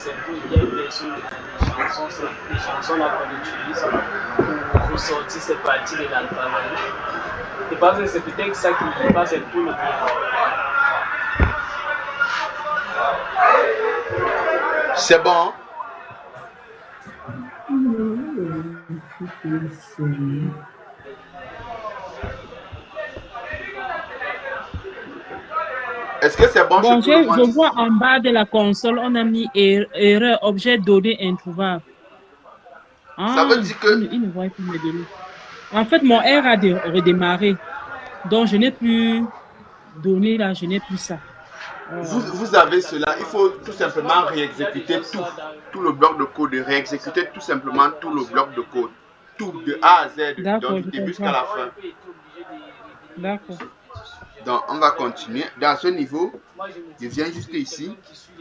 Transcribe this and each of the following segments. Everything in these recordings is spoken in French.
c'est qu'il y a une version des chansons là qu'on utilise pour sortir ces parties de l'alphabet. Je pense que c'est peut-être ça qui passe un peu le bien. C'est bon. Est-ce que c'est bon chez Bon, tout le monde je ici? vois en bas de la console, on a mis erreur, objet donné introuvable. Ça Ah, veut dire que il ne voit plus mes données. En fait, mon R a redémarré. Donc, je n'ai plus donné là, je n'ai plus ça. vous avez cela. Il faut tout simplement réexécuter tout le bloc de code, réexécuter tout simplement tout le bloc de code. Tout de A à Z, donc D'accord, du je début jusqu'à comprends. la fin. D'accord. Donc, on va continuer. Dans ce niveau, je viens juste ici.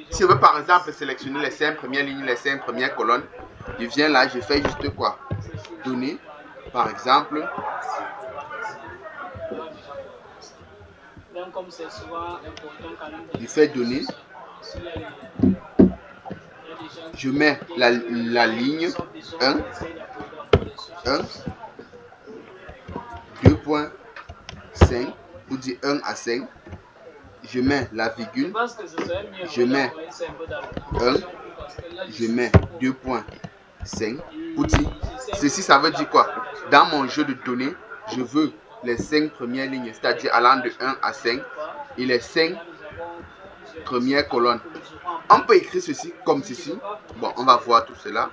Si je veux par exemple sélectionner les 5 premières lignes, les 5 premières colonnes, je viens là, je fais juste quoi? Donner, par exemple. Je fais donner. Je mets la ligne 1, 1, 2.5 pour dire 1 à 5. Je mets la virgule, je mets 1, je mets 2.5 pour dire, ceci ça veut dire quoi? Dans mon jeu de données, je veux les 5 premières lignes, c'est-à-dire allant de 1 à 5 et les 5 premières colonnes. On peut écrire ceci comme ceci. Bon, on va voir tout cela.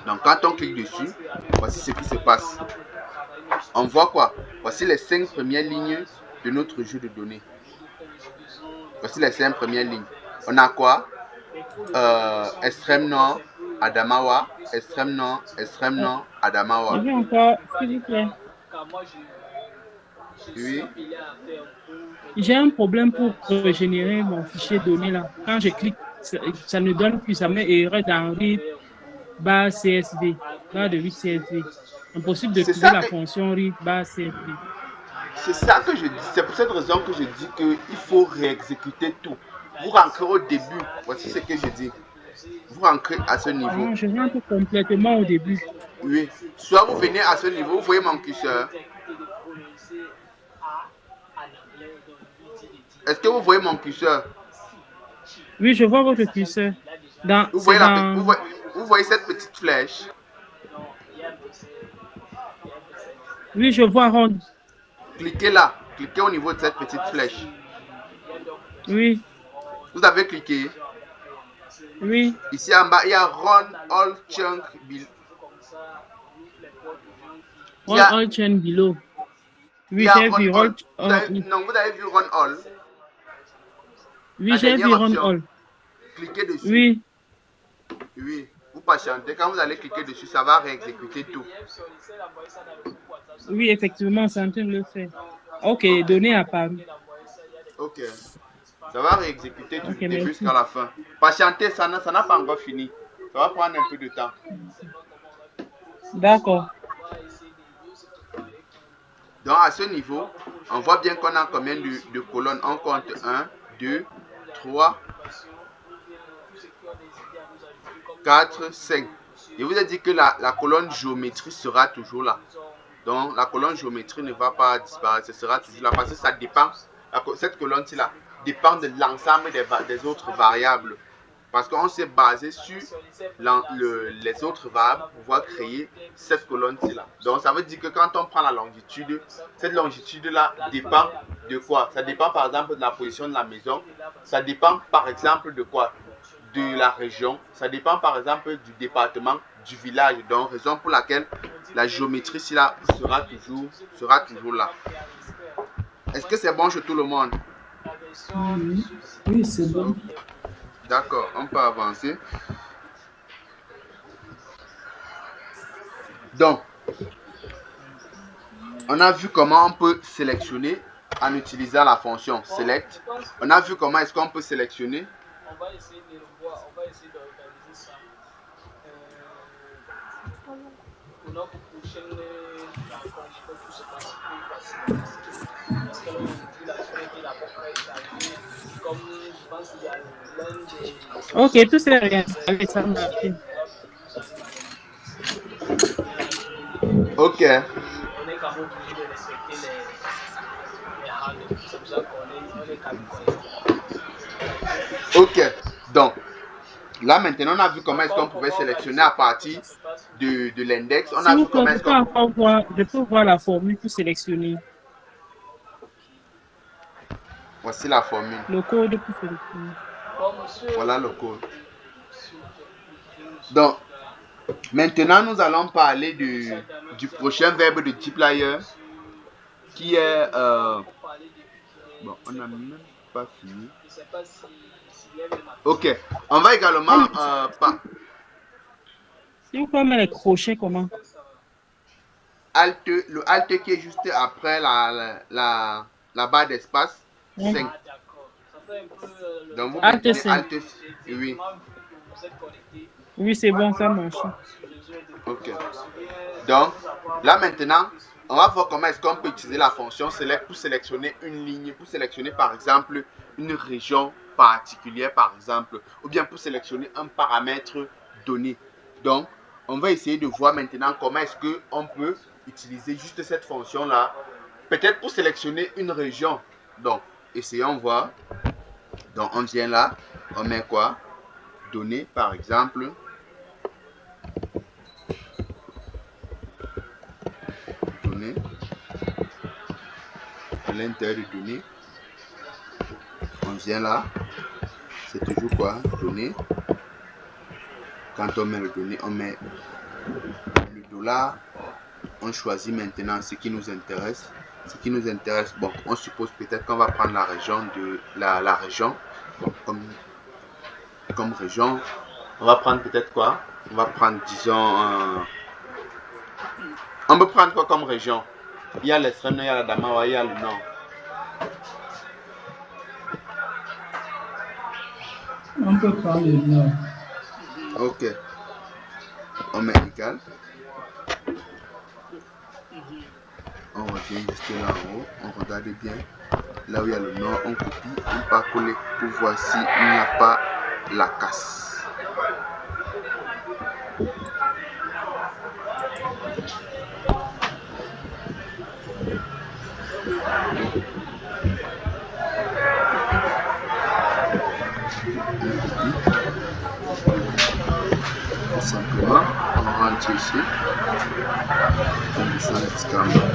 Donc quand on clique dessus, voici ce qui se passe. On voit quoi? Voici les 5 premières lignes de notre jeu de données. Voici les 5 premières lignes. On a quoi? Extrême nord, Adamawa. Extrême nord, Je Adamawa. vais encore, s'il vous plaît. Oui. J'ai un problème pour régénérer mon fichier données là. Quand je clique, ça ne donne plus, ça met erreur dans read barre CSV, barre de read CSV. Impossible de C'est trouver ça la que fonction read barre CSV. c'est ça que je dis. C'est pour cette raison que je dis qu'il faut réexécuter tout. Vous rentrez au début. Voici ce que je dis. Vous rentrez à ce niveau. Ah, je rentre complètement au début. Oui. Soit vous venez à ce niveau, vous voyez mon curseur. Est-ce que vous voyez mon curseur? Oui, je vois votre curseur. Vous C'est voyez, dans. vous voyez cette petite flèche? Oui, je vois Ron. Cliquez là. Cliquez au niveau de cette petite flèche. Oui, Vous avez cliqué. oui. Ici en bas, il y a Run All Chunk. Il y Run a, all chain below. il y Oui, a j'ai Run vu. All. Oui, Non, vous avez vu Run All. oui La j'ai dernière vu Run option. all. Cliquez dessus. Oui, Oui. Vous patientez. Quand vous allez cliquer dessus, ça va réexécuter tout. oui, effectivement, c'est en train de le faire. Ok, données apparues. Ok. Ça va réexécuter du Ok, début jusqu'à merci. la fin. Patientez, ça n'a pas encore fini. Ça va prendre un peu de temps. D'accord. Donc à ce niveau, on voit bien qu'on a combien de colonnes. On compte 1, 2, 3, 4, 5. Je vous ai dit que la colonne géométrie sera toujours là. Donc la colonne géométrie ne va pas disparaître, ce sera toujours là parce que ça dépend, cette colonne-ci là dépend de l'ensemble des autres variables. Parce qu'on s'est basé sur les autres variables pour pouvoir créer cette colonne-ci là. Donc ça veut dire que quand on prend la longitude, cette longitude-là dépend de quoi? Ça dépend par exemple de la position de la maison. Ça dépend par exemple de quoi? De la région. Ça dépend par exemple du département, du village. Donc raison pour laquelle la géométrie ici là sera toujours là. Est-ce que c'est bon chez tout le monde? Oui, c'est bon. D'accord, on peut avancer. Donc, on a vu comment on peut sélectionner en utilisant la fonction select. On a vu comment est-ce qu'on peut sélectionner. On va essayer de revoir, on va essayer d'organiser ça pour notre prochaine rencontre. Je peux tout se passer plus facilement parce que là, aujourd'hui, la journée était d'abord très chargée. Comme Ok, tout s'est réinstallé, ça marche. Ok. On est quand même obligé de respecter les règles. C'est pour ça qu'on est quand même connecté. Ok. Donc, là maintenant, on a vu comment est-ce qu'on pouvait sélectionner à partir de l'index. On a S'il vous vu plaît, comment est-ce je peux voir la formule pour sélectionner. Voici la formule. Le code pour sélectionner. Voilà le code. Donc, maintenant, nous allons parler du prochain verbe de type layer qui est... bon, on n'a même pas fini. Ok, on va également... Si vous pouvez mettre les crochets, comment? Le Alt qui est juste après la barre d'espace, 5. Donc, vous Alt maintenez 5. Alt, oui. Oui, c'est bon, ça marche. Ok. Donc, là maintenant, on va voir comment est-ce qu'on peut utiliser la fonction select pour sélectionner une ligne, pour sélectionner par exemple une région particulière par exemple, ou bien pour sélectionner un paramètre donné. Donc, on va essayer de voir maintenant comment est-ce qu'on peut utiliser juste cette fonction-là, peut-être pour sélectionner une région. Donc, essayons voir. Donc, on vient là, on met quoi? Données par exemple. Données. À l'intérieur de données, on vient là, c'est toujours quoi? Données. Quand on met le données, on met le dollar. On choisit maintenant ce qui nous intéresse. Ce qui nous intéresse, bon, on suppose peut-être qu'on va prendre la région de la région. Bon, comme région, on va prendre peut-être quoi? On va prendre, disons, on peut prendre quoi comme région? Il y a l'extrême nord, il y a la Damawa, il y a le nord. On peut prendre le nord. Ok. On met égal. On revient juste là en haut. On regarde bien. Là où il y a le nord, on copie, on va coller pour voir s'il n'y a pas la casse. Tout simplement, on rentre ici, on descend jusqu'en bas,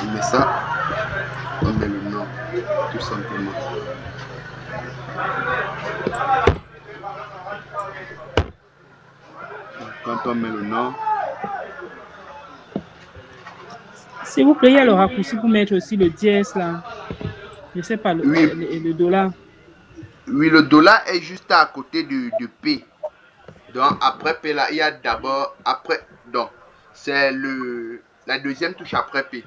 on met ça, on met le nom, tout simplement. Quand on met le nom, s'il vous plaît, il y a le raccourci pour mettre aussi le dièse là. Je ne sais pas, oui, le dollar. oui, le dollar est juste à côté de P. Donc après P là, il y a d'abord, après, donc c'est la deuxième touche après P.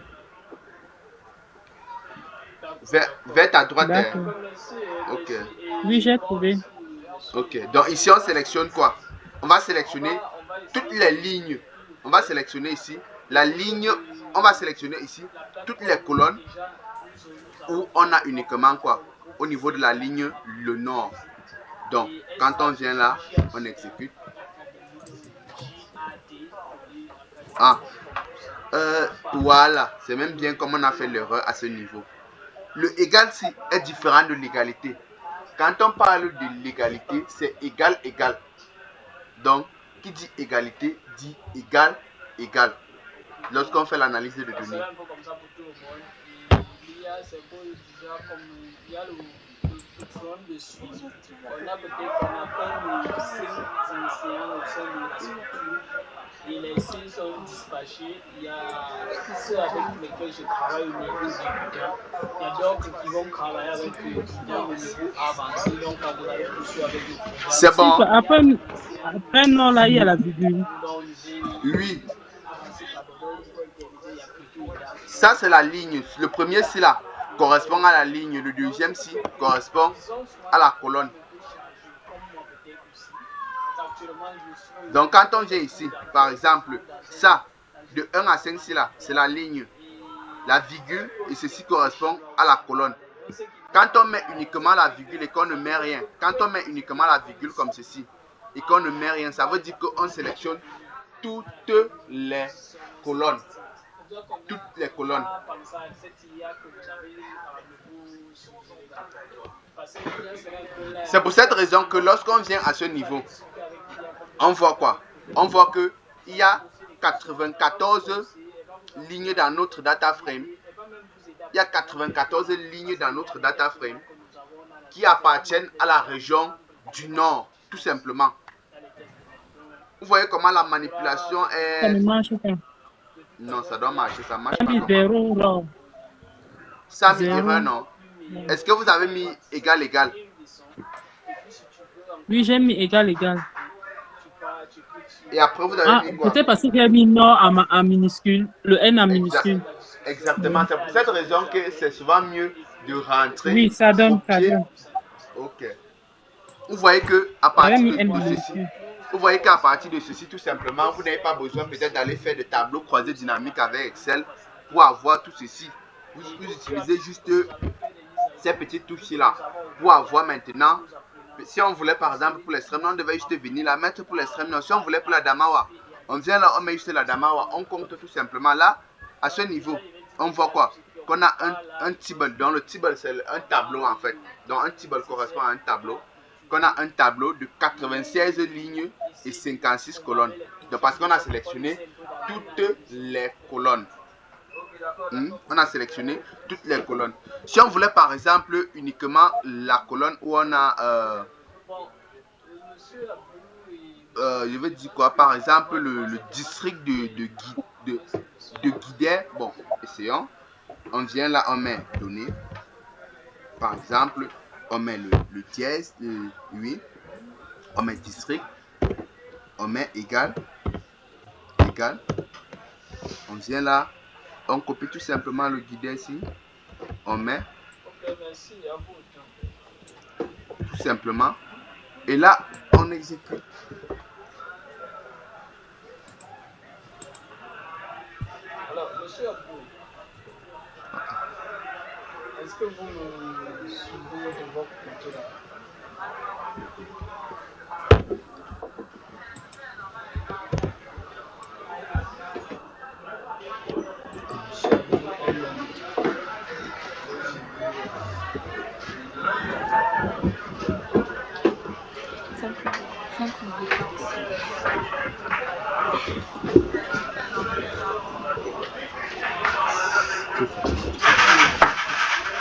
Vers ta droite. D'accord. Ok. Oui, j'ai trouvé. Ok. Donc ici, on sélectionne quoi? On va sélectionner toutes les lignes. On va sélectionner ici la ligne. On va sélectionner ici toutes les colonnes où on a uniquement quoi? Au niveau de la ligne, le nord. Donc, quand on vient là, on exécute. Ah. Voilà. C'est même bien comme on a fait l'erreur à ce niveau. Le égal si est différent de l'égalité. Quand on parle de l'égalité, c'est égal, égal. Donc, qui dit égalité dit égal, égal. Lorsqu'on fait l'analyse de données. C'est un peu comme ça pour tout le monde. Et l'IA, c'est beau déjà comme il y a le problème de suivi. On a peut-être plein de 5 lycéens au sein de la structure. Et les 6 sont dispatchés. Il y a ceux avec lesquels je travaille au niveau débutant. Il y a d'autres qui vont travailler avec étudiants au niveau avancé. Donc, quand vous allez poursuivre avec le programme. C'est bon. Après, non, là, il y a la virgule. Oui. Ça, c'est la ligne. Le premier si là correspond à la ligne. Le deuxième si correspond à la colonne. Donc, quand on vient ici, par exemple, ça, de 1 à 5 si là, c'est la ligne. La virgule, et ceci correspond à la colonne. Quand on met uniquement la virgule et qu'on ne met rien, quand on met uniquement la virgule comme ceci et qu'on ne met rien, ça veut dire qu'on sélectionne toutes les colonnes. Toutes les colonnes. C'est pour cette raison que lorsqu'on vient à ce niveau, on voit quoi? On voit qu'il y a 94 lignes dans notre data frame. Il y a 94 lignes dans notre data frame qui appartiennent à la région du Nord, tout simplement. Vous voyez comment la manipulation est... Ça ne marche pas. Non, ça doit marcher, ça marche Ça pas. mis zéro, là. Ça a mis Zéro. erreur, non? Est-ce que vous avez mis égal, égal? Oui, j'ai mis égal, égal. Et après, vous avez mis quoi? Peut-être parce que j'ai mis Nord en minuscule, le N en minuscule. Exactement, c'est pour cette raison que c'est souvent mieux de rentrer. Oui, ça donne, ça copier. donne. Ok. Vous voyez que à partir mis de N tout ceci, minuscule. vous voyez qu'à partir de ceci, tout simplement, vous n'avez pas besoin peut-être d'aller faire des tableaux croisés dynamiques avec Excel pour avoir tout ceci. Vous utilisez juste ces petites touches-là pour avoir maintenant. Si on voulait par exemple pour l'extrême, on devait juste venir la mettre pour l'extrême nord. Si on voulait pour la Damawa, on vient là, on met juste la Damawa, on compte tout simplement là. À ce niveau, on voit quoi? Qu'on a un table. Donc le table c'est un tableau en fait. Donc un table correspond à un tableau. Qu'on a un tableau de 96 lignes et 56 colonnes. Donc parce qu'on a sélectionné toutes les colonnes. On a sélectionné toutes les colonnes. Si on voulait par exemple uniquement la colonne où on a je veux dire quoi, par exemple le district de Guidé. Bon, essayons. On vient là, on met données. Par exemple, on met le dièse, oui. On met district. On met égal. Égal. On vient là. On copie tout simplement le guidé ici. On met. Tout simplement. Et là, on exécute. Alors, monsieur Abou, est-ce que vous me suivez de votre côté là?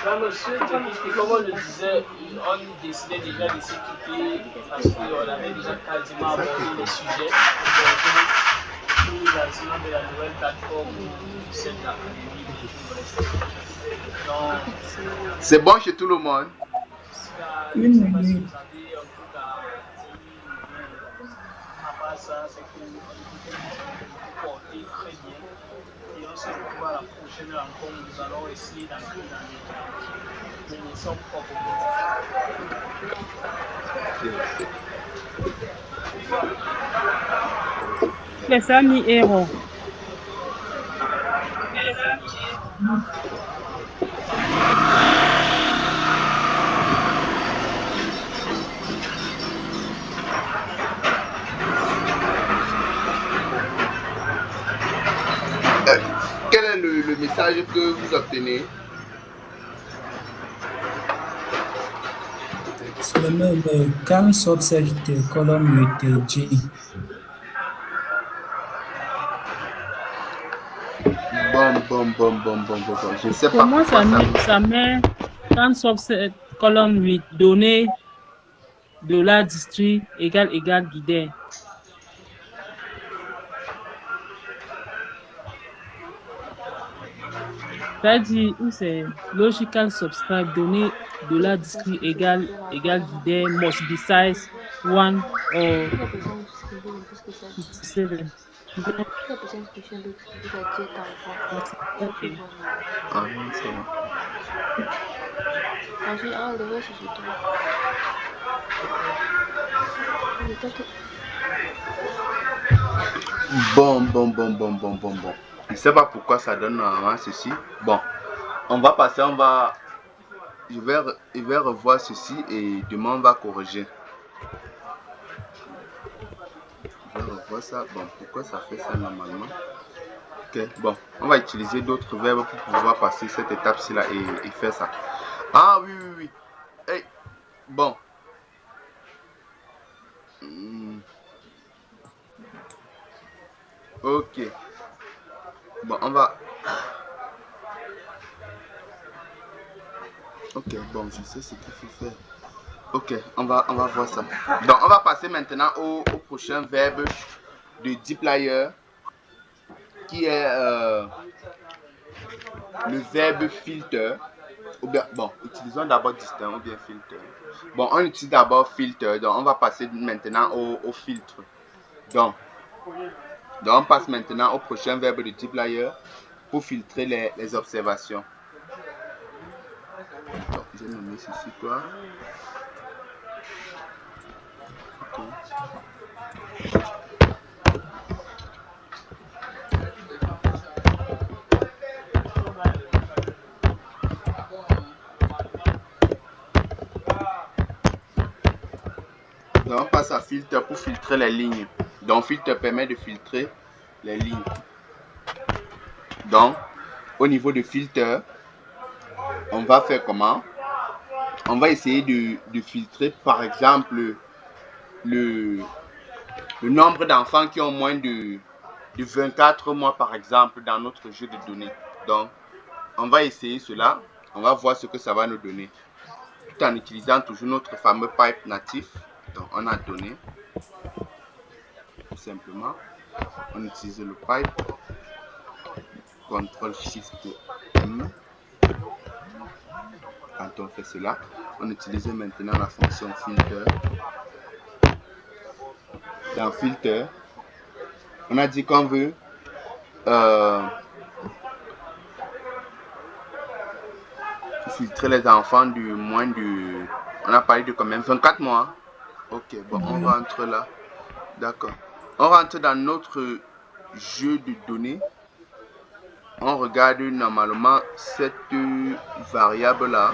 Là, monsieur, comme on le disait, on décidait déjà de se quitter parce qu'on avait déjà quasiment abordé les sujets pour le lancement de la nouvelle plateforme du Centre d'académie. C'est bon chez tout le monde? Je ne sais pas si vous avez un truc à dire. À part ça, c'est que vous portez très bien. Et on se revoit à la prochaine rencontre. Nous allons essayer d'entrer dans les leçons propres. Les amis héros. Quel est le message que vous obtenez? C'est le même quand cette colonne 8G. Bon. Je ne sais pas. Pour moi, ça met quand cette colonne 8, données de la district égal guidé. C'est-à-dire où c'est logical subscribe données de la district égal guidé must be size 1 or 57. Okay. Ah non, c'est bon. Bon. Je ne sais pas pourquoi ça donne normalement ceci. Bon, on va passer, je vais il va revoir ceci et demain on va corriger. Je vais revoir ça. Bon, pourquoi ça fait ça normalement? Ok, bon, on va utiliser d'autres verbes pour pouvoir passer cette étape-ci là et faire ça. Ah oui, oui, oui. Hey, bon. Ok. Bon, on va... Ok, bon, je sais ce qu'il faut faire. Ok, on va voir ça. Donc, on va passer maintenant au prochain verbe de deployer, qui est le verbe filter. Ou bien, bon, utilisons d'abord distinct ou bien filter. Bon, on utilise d'abord filter, donc on va passer maintenant au filtre. Donc, on passe maintenant au prochain verbe de deployer pour filtrer les observations. Donc, je vais nommer ceci toi. Okay. Donc, on passe à filtre pour filtrer les lignes. Donc, filtre permet de filtrer les lignes. Donc, au niveau de filtre, on va faire comment? On va essayer de filtrer, par exemple, le nombre d'enfants qui ont moins de 24 mois, par exemple, dans notre jeu de données. Donc, on va essayer cela. On va voir ce que ça va nous donner. Tout en utilisant toujours notre fameux pipe natif. Donc, on a donné. Tout simplement, on utilise le pipe. CTRL SHIFT M. Quand on fait cela, on utilise maintenant la fonction filter. Dans filter, on a dit qu'on veut filtrer les enfants du moins de... On a parlé de combien? 24 mois. Ok, bon, on rentre là. D'accord. On rentre dans notre jeu de données. On regarde normalement cette variable là.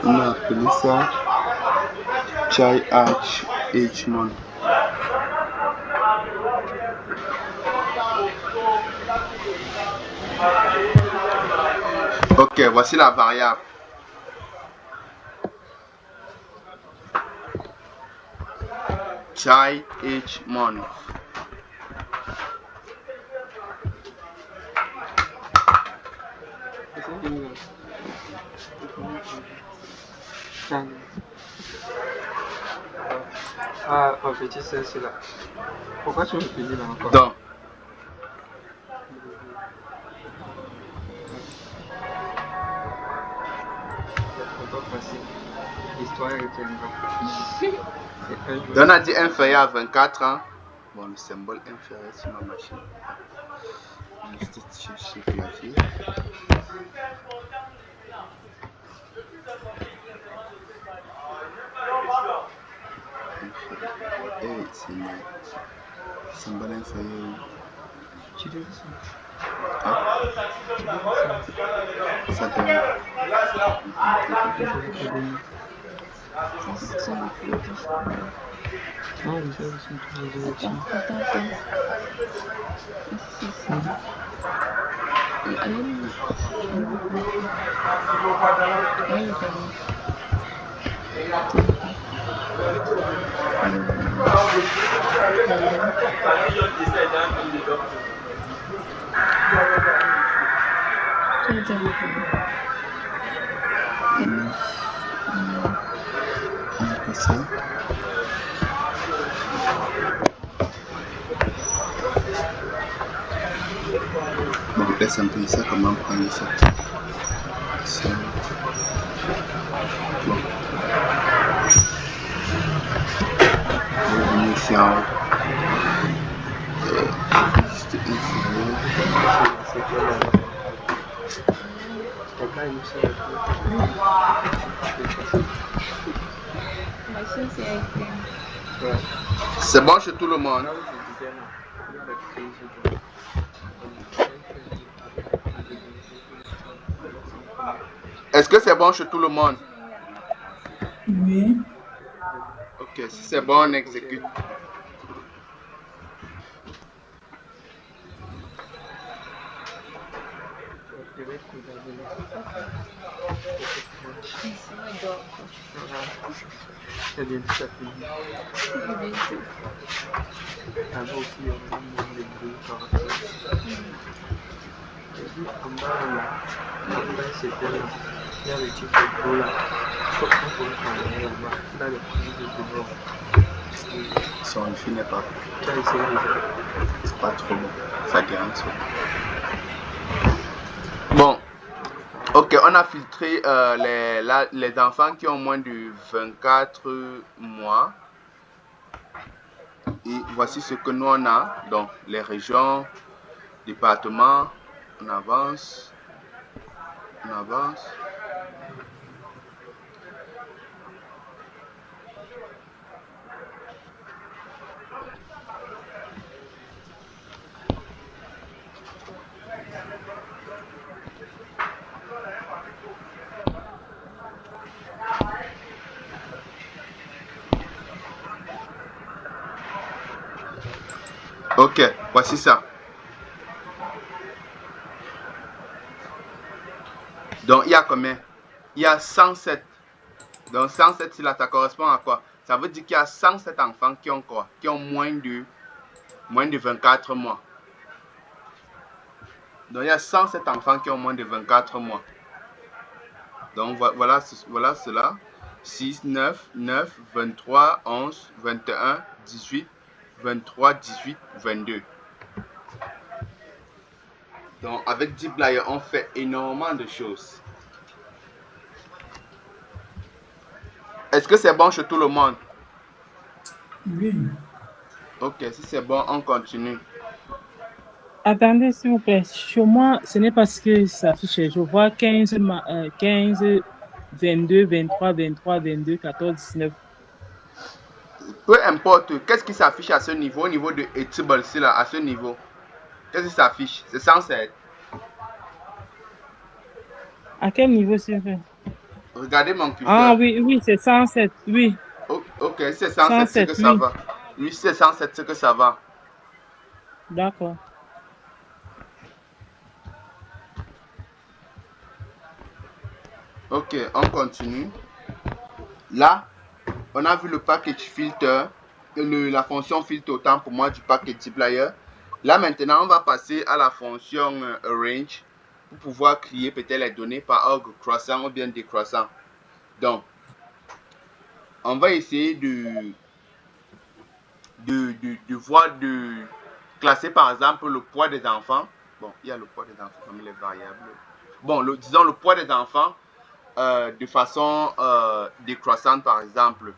On a appelé ça Child Age Month. Ok, voici la variable. Child Age Month. Ah, en petit, c'est cela. Pourquoi tu me dis là encore? Donc, C'est pas facile. L'histoire retiendra. on a dit inférieur à 24 ans. Bon, le symbole inférieur sur ma machine. Juste sur clavier. Et c'est le symbole inférieur. Tu dis ça. Ça donne. Bon, laisse un peu ça, comment prendre ça. 5. Bon. Je vais venir ici en haut. Juste inférieur. C'est bon chez tout le monde. Est-ce que c'est bon chez tout le monde? Oui. Ok, si c'est bon, on exécute. Son wifi n'est pas. C'est pas trop bon. Ça dérange. Bon. Ok, on a filtré les enfants qui ont moins de 24 mois. Et voici ce que nous on a. Donc, les régions, départements, on avance. On avance. Ok, voici ça. Donc, il y a combien? Il y a 107. Donc, 107, ça correspond à quoi? Ça veut dire qu'il y a 107 enfants qui ont quoi? Qui ont moins de 24 mois. Donc, il y a 107 enfants qui ont moins de 24 mois. Donc, voilà cela. 6, 9, 9, 23, 11, 21, 18, 23, 18, 22. Donc, avec dplyr, on fait énormément de choses. Est-ce que c'est bon chez tout le monde? Oui. Ok, si c'est bon, on continue. Attendez, s'il vous plaît. Chez moi, ce n'est pas ce que ça affiche. Je vois 15, 15, 22, 23, 23, 22, 14, 19. Peu importe, qu'est-ce qui s'affiche à ce niveau, au niveau de Eatable, à ce niveau? Qu'est-ce qui s'affiche? C'est 107. À quel niveau, s'il vous plaît? Regardez mon curseur. Ah oui, oui, c'est 107, oui. Ok, c'est 107, c'est que ça va. Oui, c'est 107, c'est que ça va. D'accord. Ok, on continue. Là, on a vu le package filter, la fonction filter autant pour moi du package dplyr. Là, maintenant, on va passer à la fonction arrange pour pouvoir créer peut-être les données par ordre croissant ou bien décroissant. Donc, on va essayer de classer par exemple le poids des enfants. Bon, il y a le poids des enfants parmi les variables. Bon, disons le poids des enfants de façon décroissante par exemple.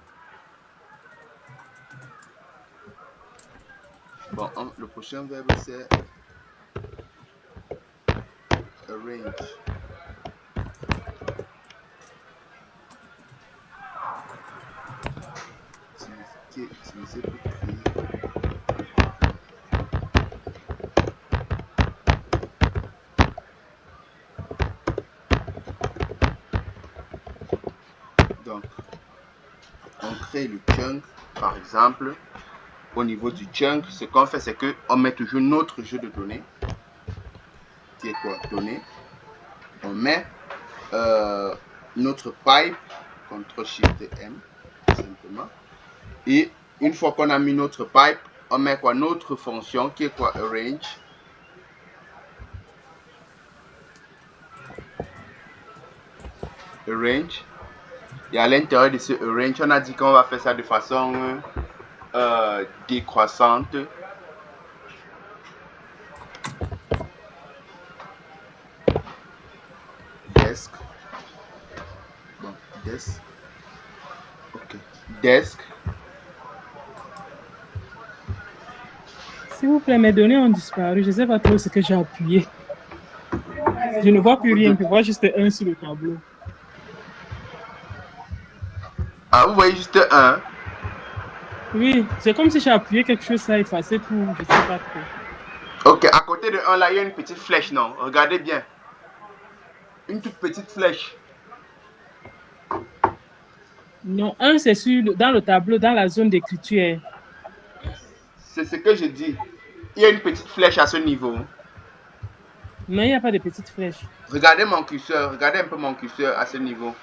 Bon, le prochain verbe c'est arrange. Utiliser pour créer. Donc, on crée le chunk par exemple. Au niveau du chunk, ce qu'on fait, c'est qu'on met toujours notre jeu de données, qui est quoi? Données. On met notre pipe, CTRL-SHIFT-M, simplement. Et une fois qu'on a mis notre pipe, on met quoi? Notre fonction, qui est quoi? Arrange. Arrange. Et à l'intérieur de ce arrange, on a dit qu'on va faire ça de façon décroissante. Desk. Desk. Ok. Desk. S'il vous plaît, mes données ont disparu. Je ne sais pas trop ce que j'ai appuyé. Je ne vois plus rien. Je vois juste un sur le tableau. Ah, vous voyez juste un. Oui, c'est comme si j'ai appuyé quelque chose, ça a effacé tout. Je ne sais pas trop. Ok, à côté de un, là, il y a une petite flèche, non? Regardez bien. Une toute petite flèche. Non, un, c'est dans le tableau, dans la zone d'écriture. C'est ce que je dis. Il y a une petite flèche à ce niveau. Non, il n'y a pas de petite flèche. Regardez mon curseur. Regardez un peu mon curseur à ce niveau.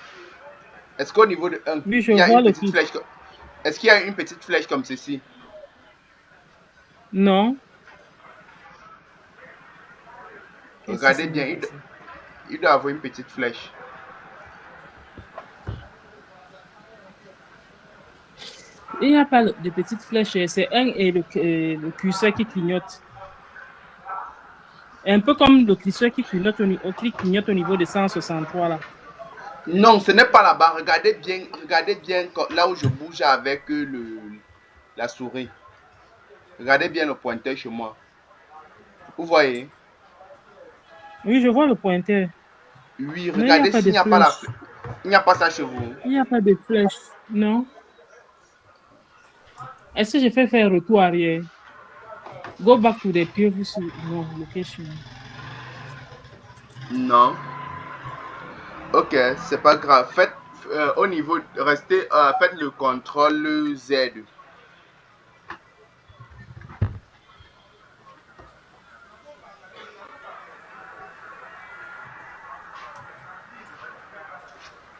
Est-ce qu'au niveau de 1, Oui, je il y a vois une le petite curseur. flèche? Est-ce qu'il y a une petite flèche comme ceci? Non. Qu'est-ce qui Regardez s'est bien. passé? Il doit avoir une petite flèche. Il n'y a pas de petite flèche. C'est un et le curseur qui clignote. Un peu comme le curseur qui clignote au niveau de 163 là. Non, ce n'est pas là-bas. Regardez bien là où je bouge avec la souris. Regardez bien le pointeur chez moi. Vous voyez? Oui, je vois le pointeur. Oui, Mais il n'y a regardez pas s'il de n'y a pas flèche. il n'y a pas ça chez vous. Il n'y a pas de flèche. Non. Est-ce que je fais faire retour arrière? Go back to the previous location. Non. Ok, c'est pas grave. Faites au niveau, faites le contrôle Z.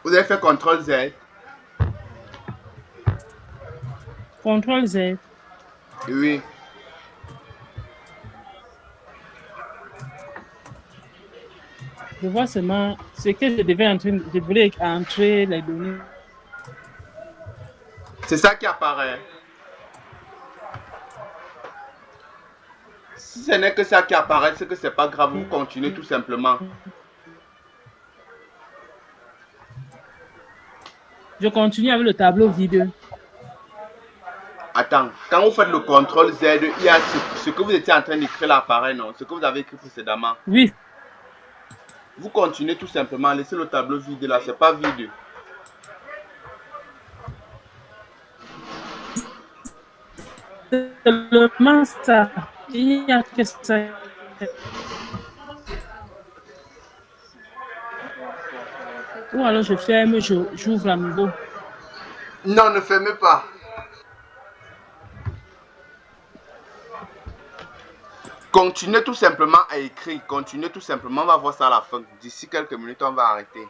Vous avez fait contrôle Z. Contrôle Z. Oui. Je vois seulement ce que je voulais entrer les données. C'est ça qui apparaît. Si ce n'est que ça qui apparaît, c'est que c'est pas grave. Vous continuez tout simplement. Je continue avec le tableau vide. Attends, quand vous faites le contrôle Z, il y a ce que vous étiez en train d'écrire là apparaît, non? Ce que vous avez écrit précédemment. Oui. Vous continuez tout simplement. Laissez le tableau vide là, c'est pas vide. Seulement ça. Il n'y a que ça. Ou alors je ferme, j'ouvre à nouveau. Non, ne fermez pas. Continuez tout simplement à écrire. Continuez tout simplement. On va voir ça à la fin. D'ici quelques minutes, on va arrêter.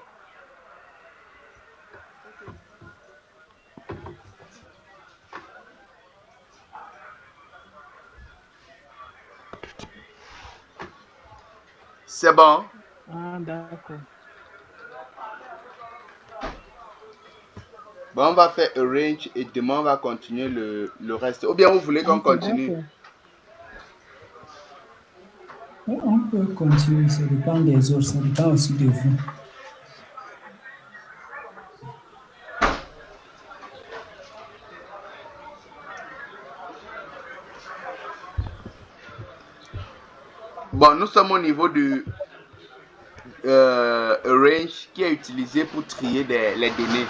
C'est bon? Ah, d'accord. Bon, on va faire arrange et demain on va continuer le reste. Ou bien vous voulez qu'on continue? On peut continuer, ça dépend des autres, ça dépend aussi de vous. Bon, nous sommes au niveau du range qui est utilisé pour trier les données.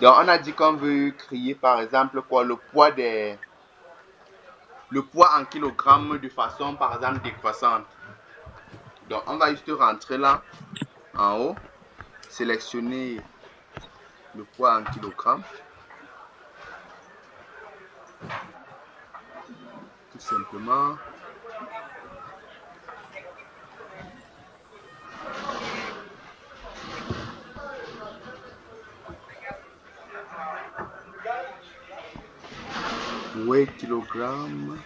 Donc, on a dit qu'on veut créer par exemple quoi, le poids en kilogrammes de façon par exemple décroissante. Donc, on va juste rentrer là en haut, sélectionner le poids en kilogrammes. Tout simplement. Ouais, kilogrammes.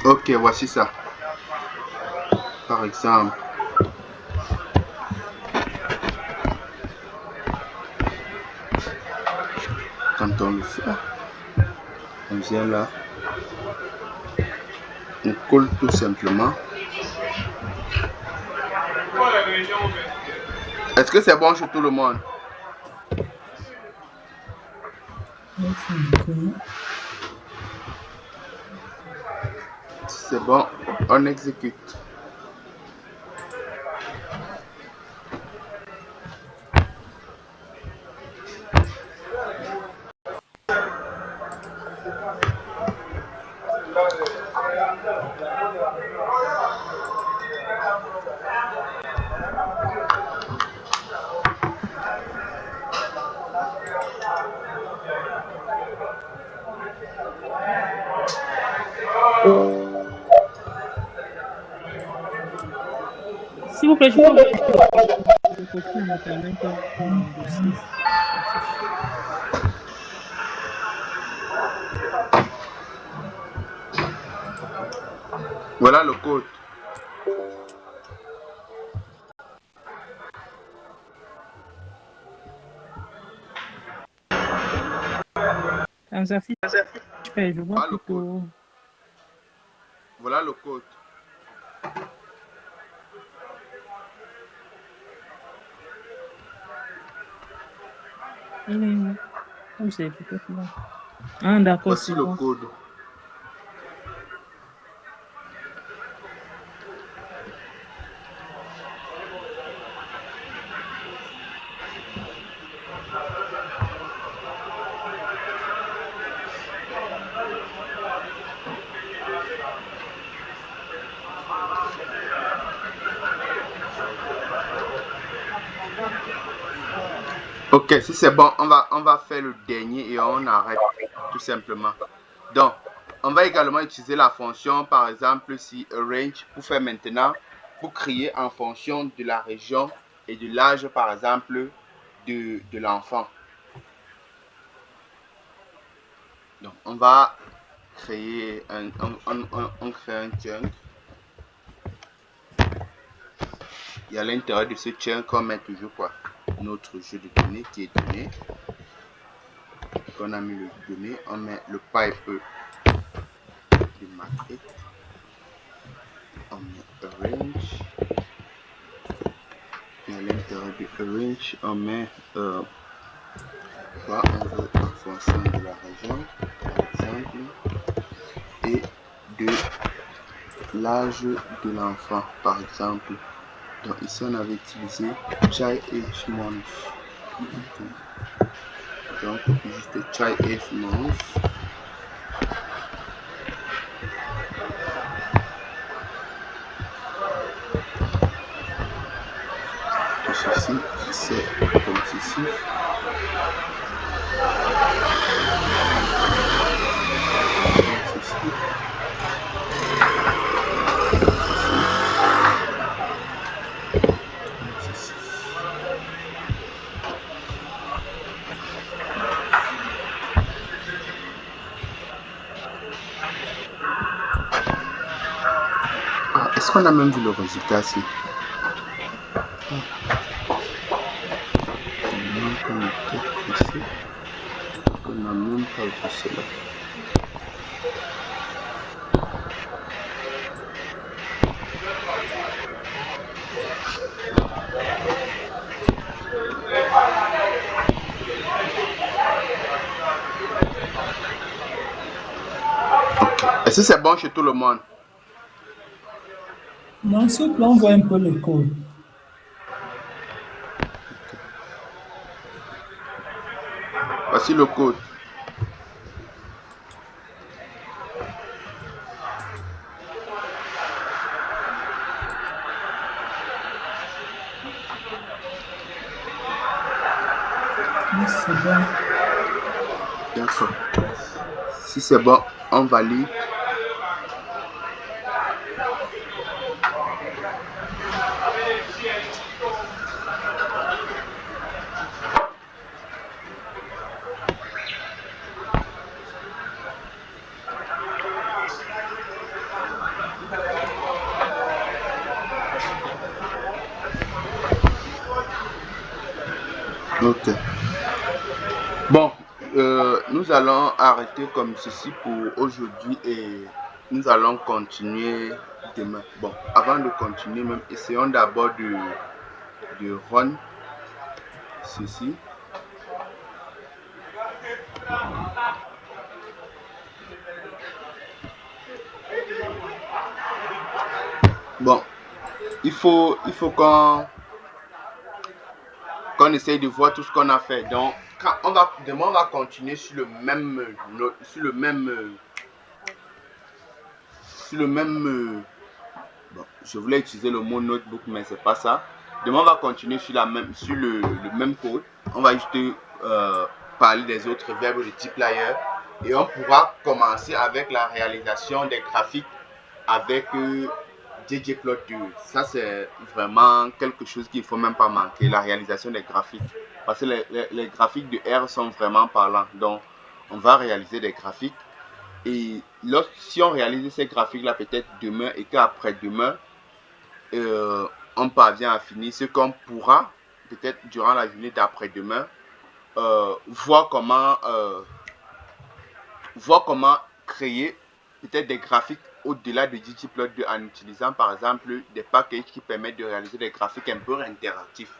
Ok, voici ça. Par exemple, quand on le fait, on vient là, on colle tout simplement. Est-ce que c'est bon chez tout le monde? C'est bon, on exécute. S'il vous plaît, je peux le côté me permet que mon dossier s'affiche. Voilà le code. Ça s'affiche, je vois plutôt. Voilà le code. Il est où? Oh, c'est peut-être là. Ah, d'accord, Voici c'est le bon. code. Ok, si c'est bon, on va faire le dernier et on arrête tout simplement. Donc, on va également utiliser la fonction, par exemple, si range, pour faire maintenant, pour créer en fonction de la région et de l'âge, par exemple, de l'enfant. Donc, on va créer on crée un chunk. Et à l'intérieur de ce chunk, on met toujours quoi? Notre jeu de données qui est donné. On a mis le donné, on met le pipe du matrix. On met range. Et à l'intérieur du range, on met quoi on veut en fonction de la région, par exemple, et de l'âge de l'enfant, par exemple. Donc ici, on avait utilisé child age month. Donc, juste child age month. Tout ceci, c'est comme ceci. Ah, est-ce qu'on a même vu le résultat ici? On n'a même pas vu cela. Est-ce que c'est bon chez tout le monde? Non, s'il vous plaît, on voit un peu le code. Voici le code. Oui, c'est bon. D'accord. Si c'est bon, on valide. Ok. Bon, nous allons arrêter comme ceci pour aujourd'hui et nous allons continuer demain. Bon, avant de continuer, même essayons d'abord de run ceci. Bon, il faut qu'on essaye de voir tout ce qu'on a fait. Donc, demain, on va continuer sur le même bon, je voulais utiliser le mot notebook, mais c'est pas ça. Demain, on va continuer sur le même code. On va juste parler des autres verbes de type layer et on pourra commencer avec la réalisation des graphiques avec ggplot2. Ça, c'est vraiment quelque chose qu'il ne faut même pas manquer, la réalisation des graphiques. Parce que les graphiques de R sont vraiment parlants. Donc, on va réaliser des graphiques. Et si on réalise ces graphiques-là peut-être demain et qu'après-demain, on parvient à finir ce qu'on pourra, peut-être durant la journée d'après-demain, voir comment créer peut-être des graphiques au-delà de ggplot2 en utilisant par exemple des packages qui permettent de réaliser des graphiques un peu interactifs.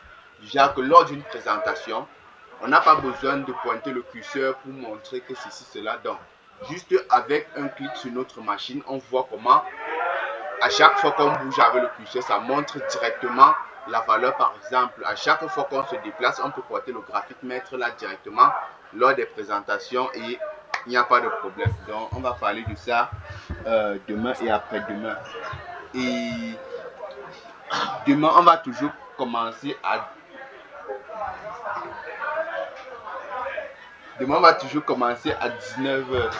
Genre que lors d'une présentation, on n'a pas besoin de pointer le curseur pour montrer que ceci, cela. Donc, juste avec un clic sur notre machine, on voit comment à chaque fois qu'on bouge avec le curseur, ça montre directement la valeur. Par exemple, à chaque fois qu'on se déplace, on peut porter le graphique, mettre là directement lors des présentations et il n'y a pas de problème. Donc, on va parler de ça demain et après-demain. Et demain, on va toujours commencer à... Demain, on va toujours commencer à 19h.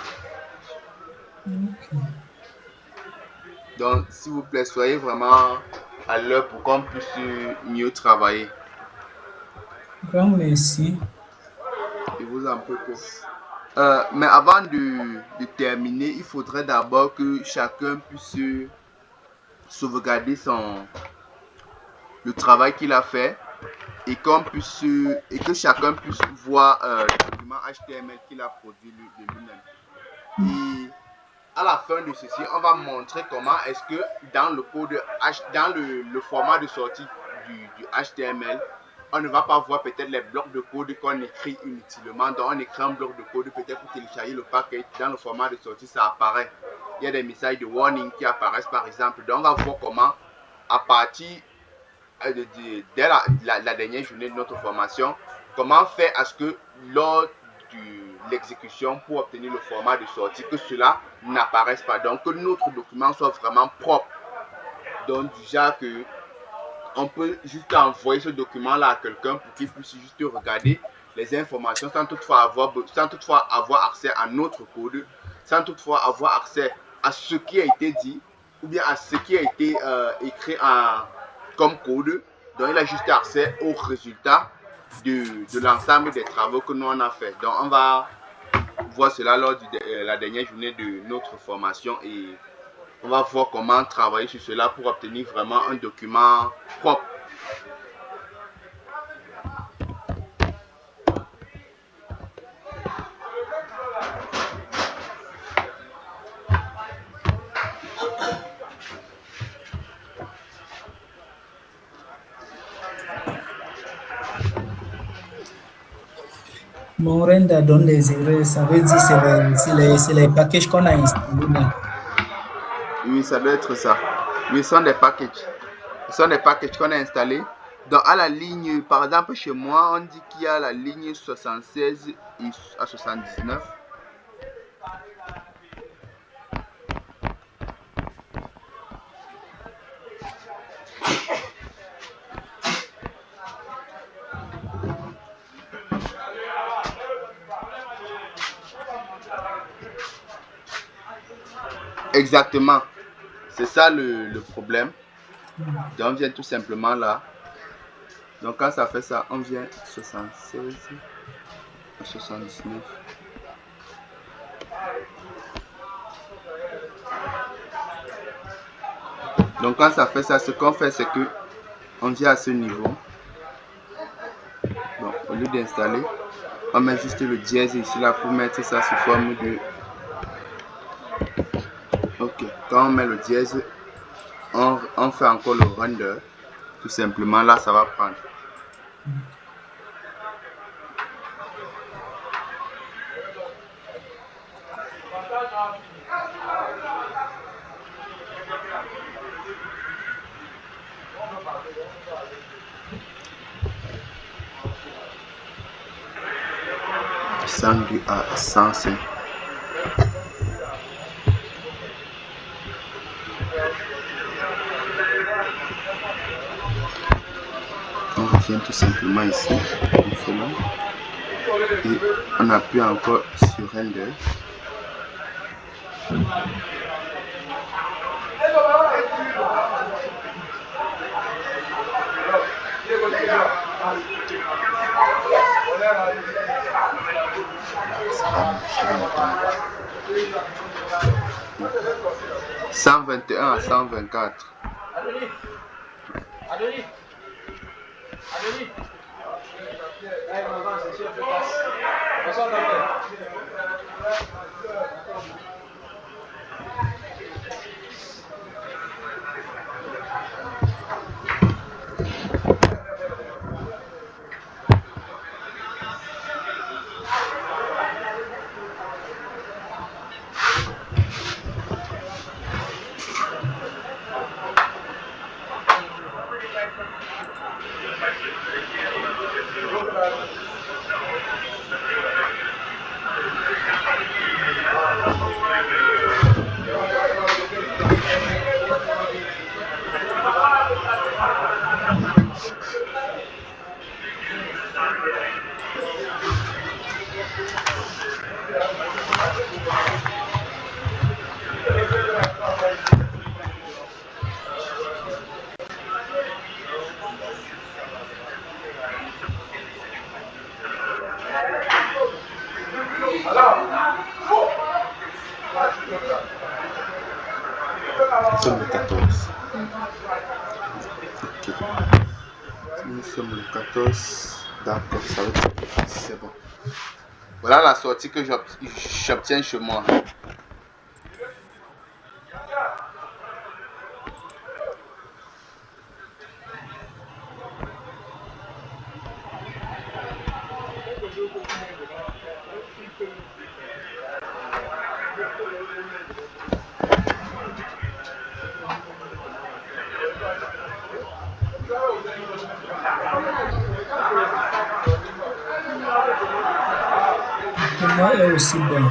Ok. Donc, s'il vous plaît, soyez vraiment à l'heure pour qu'on puisse mieux travailler. Grand merci. Je vous en prie. Mais avant de terminer, il faudrait d'abord que chacun puisse sauvegarder le travail qu'il a fait et que chacun puisse voir le document HTML qu'il a produit de lui-même. Et à la fin de ceci, on va montrer comment est-ce que dans le code dans le format de sortie du HTML, on ne va pas voir peut-être les blocs de code qu'on écrit inutilement. Donc on écrit un bloc de code peut-être pour télécharger le package. Dans le format de sortie, ça apparaît. Il y a des messages de warning qui apparaissent par exemple. Donc on va voir comment, à partir dès la dernière journée de notre formation, comment faire à ce que lors de l'exécution pour obtenir le format de sortie, que cela n'apparaisse pas. Donc que notre document soit vraiment propre. Donc du genre que on peut juste envoyer ce document-là à quelqu'un pour qu'il puisse juste regarder les informations sans toutefois avoir accès à notre code, sans toutefois avoir accès à ce qui a été dit ou bien à ce qui a été écrit comme code. Donc il a juste accès aux résultats de l'ensemble des travaux que nous on a fait. Donc on va voir cela lors de la dernière journée de notre formation et on va voir comment travailler sur cela pour obtenir vraiment un document propre. Mon render donne des erreurs, ça veut dire que c'est les packages qu'on a installés là. Oui, ça doit être ça. Oui, ce sont des packages. Ce sont des packages qu'on a installés. Donc à la ligne, par exemple chez moi, on dit qu'il y a la ligne 76 et à 79. Exactement. C'est ça le problème. Donc on vient tout simplement là. Donc quand ça fait ça, on vient 76 à 79. Donc quand ça fait ça, ce qu'on fait c'est que on vient à ce niveau. Bon, Au lieu d'installer, on met juste le dièse ici là pour mettre ça sous forme de... Ok, quand on met le dièse, on fait encore le render. Tout simplement, là, ça va prendre. Du à 105. On revient tout simplement ici, on fait là, et on appuie encore sur Render. « 121 à 124. » Nous sommes le 14. Ok. Nous sommes le 14. D'accord, ça va être... C'est bon. Voilà la sortie que j'obtiens chez moi. Pour moi, est aussi bon.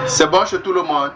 C'est bon chez tout le monde.